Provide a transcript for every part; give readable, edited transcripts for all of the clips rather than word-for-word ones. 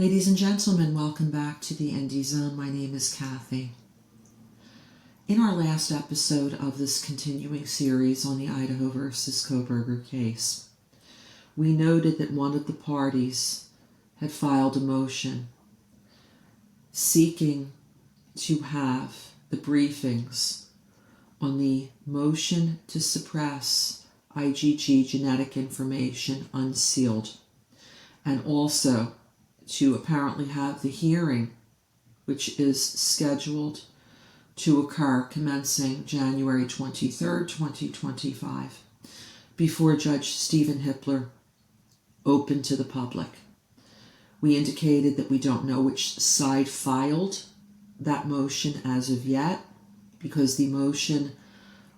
Ladies and gentlemen, welcome back to the ND Zone. My name is Kathy. In our last episode of this continuing series on the Idaho versus Kohberger case, we noted that one of the parties had filed a motion seeking to have the briefings on the motion to suppress IgG genetic information unsealed, and also to apparently have the hearing, which is scheduled to occur commencing January 23rd, 2025, before Judge Stephen Hippler, open to the public. We indicated that we don't know which side filed that motion as of yet, because the motion,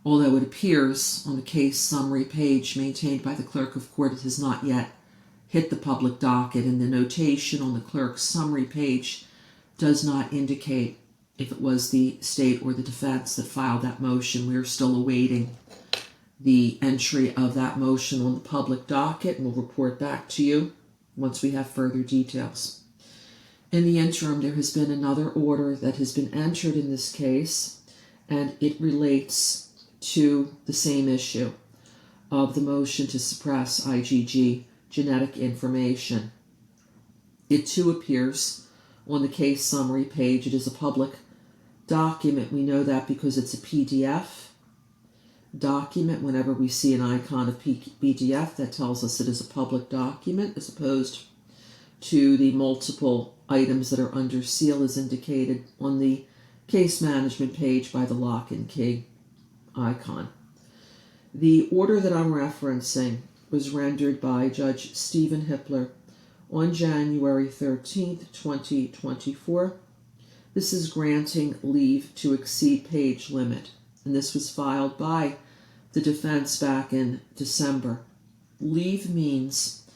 although it appears on the case summary page maintained by the clerk of court, it has not yet hit the public docket, and the notation on the clerk's summary page does not indicate if it was the state or the defense that filed that motion. We are still awaiting the entry of that motion on the public docket, and we'll report back to you once we have further details. In the interim, there has been another order that has been entered in this case, and it relates to the same issue of the motion to suppress IgG genetic information. It too appears on the case summary page. It is a public document. We know that because it's a PDF document. Whenever we see an icon of PDF, that tells us it is a public document, as opposed to the multiple items that are under seal as indicated on the case management page by the lock and key icon. The order that I'm referencing was rendered by Judge Stephen Hippler on January 13th, 2024. This is granting leave to exceed page limit, and this was filed by the defense back in December. Leave means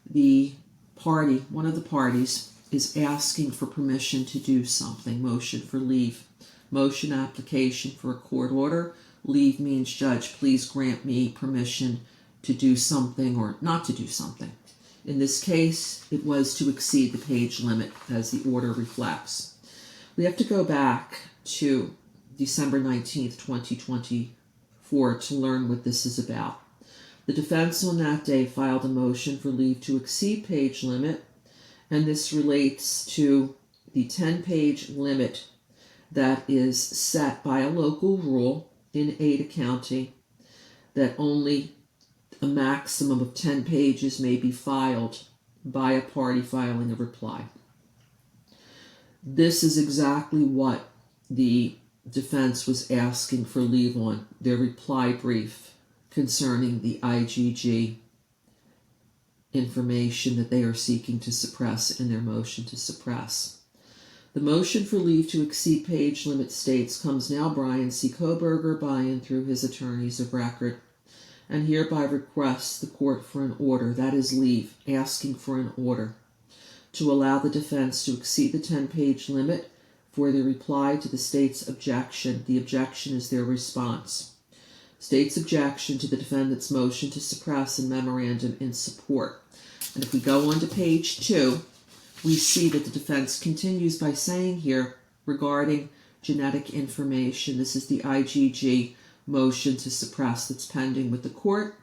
the party, one of the parties, is asking for permission to do something. Motion for leave. Motion application for a court order. Leave means, Judge, please grant me permission to do something or not to do something. In this case, it was to exceed the page limit, as the order reflects. We have to go back to December 19th, 2024 to learn what this is about. The defense on that day filed a motion for leave to exceed page limit, and this relates to the 10-page limit that is set by a local rule in Ada County, that only a maximum of 10 pages may be filed by a party filing a reply. This is exactly what the defense was asking for leave on, their reply brief concerning the IgG information that they are seeking to suppress in their motion to suppress. The motion for leave to exceed page limit states, comes now Bryan C. Kohberger by and through his attorneys of record, and hereby requests the court for an order, that is leave, asking for an order, to allow the defense to exceed the 10-page limit for the reply to the state's objection. The objection is their response. State's objection to the defendant's motion to suppress and memorandum in support. And if we go on to page 2, we see that the defense continues by saying here, regarding genetic information, this is the IgG motion to suppress that's pending with the court,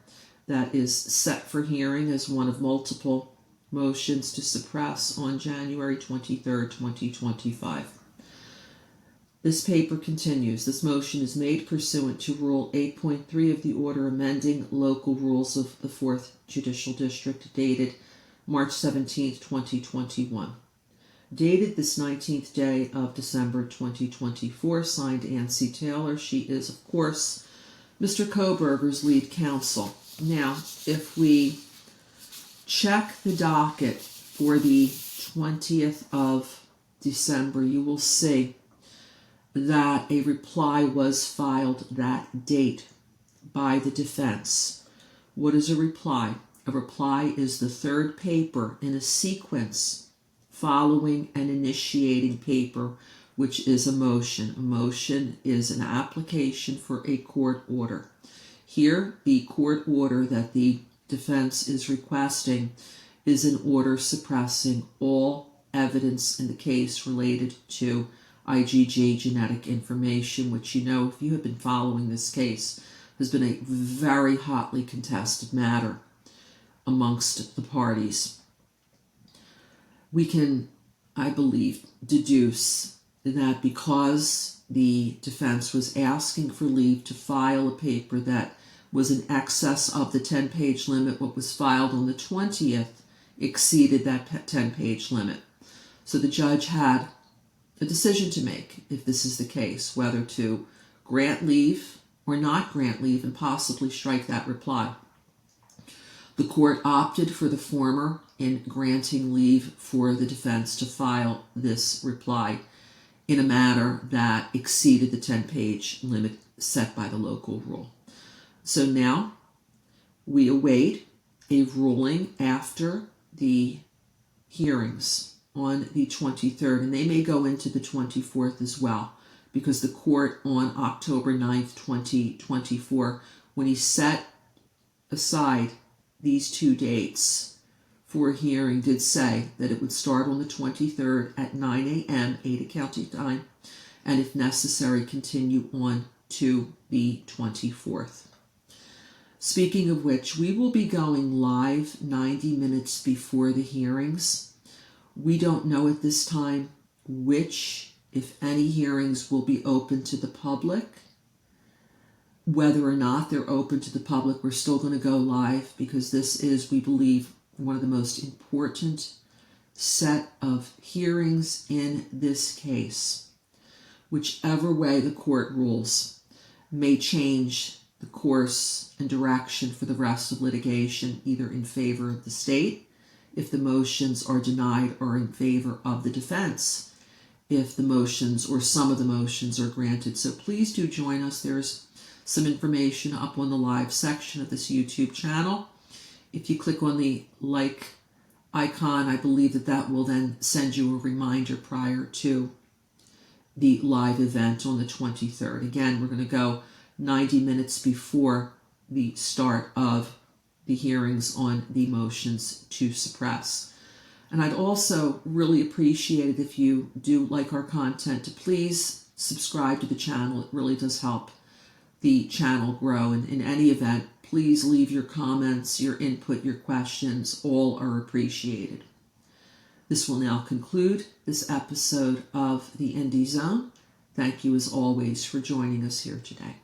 that is set for hearing as one of multiple motions to suppress on January 23rd, 2025. This paper continues. This motion is made pursuant to Rule 8.3 of the order amending local rules of the 4th Judicial District, dated March 17th, 2021. Dated this 19th day of December 2024, signed Ann C. Taylor. She is, of course, Mr. Kohberger's lead counsel. Now, if we check the docket for the 20th of December, you will see that a reply was filed that date by the defense. What is a reply? A reply is the third paper in a sequence following an initiating paper, which is a motion. A motion is an application for a court order. Here, the court order that the defense is requesting is an order suppressing all evidence in the case related to IgG genetic information, which, you know, if you have been following this case, has been a very hotly contested matter amongst the parties. We can, I believe, deduce that because the defense was asking for leave to file a paper that was in excess of the 10-page limit, what was filed on the 20th exceeded that 10-page limit. So the judge had a decision to make, if this is the case, whether to grant leave or not grant leave and possibly strike that reply. The court opted for the former in granting leave for the defense to file this reply in a manner that exceeded the 10-page limit set by the local rule. So now we await a ruling after the hearings on the 23rd, and they may go into the 24th as well, because the court on October 9th, 2024, when he set aside these two dates for a hearing, did say that it would start on the 23rd at 9 a.m. Ada County time, and if necessary, continue on to the 24th. Speaking of which, we will be going live 90 minutes before the hearings. We don't know at this time which, if any, hearings will be open to the public. Whether or not they're open to the public, we're still going to go live because this is, we believe, one of the most important set of hearings in this case. Whichever way the court rules may change the course and direction for the rest of litigation, either in favor of the state, if the motions are denied, or in favor of the defense, if the motions or some of the motions are granted. So please do join us. There's some information up on the live section of this YouTube channel. If you click on the like icon, I believe that will then send you a reminder prior to the live event on the 23rd. Again, we're going to go 90 minutes before the start of the hearings on the motions to suppress. And I'd also really appreciate it if you do like our content to please subscribe to the channel. It really does help the channel grow. And in any event, please leave your comments, your input, your questions. All are appreciated. This will now conclude this episode of the Indie Zone. Thank you as always for joining us here today.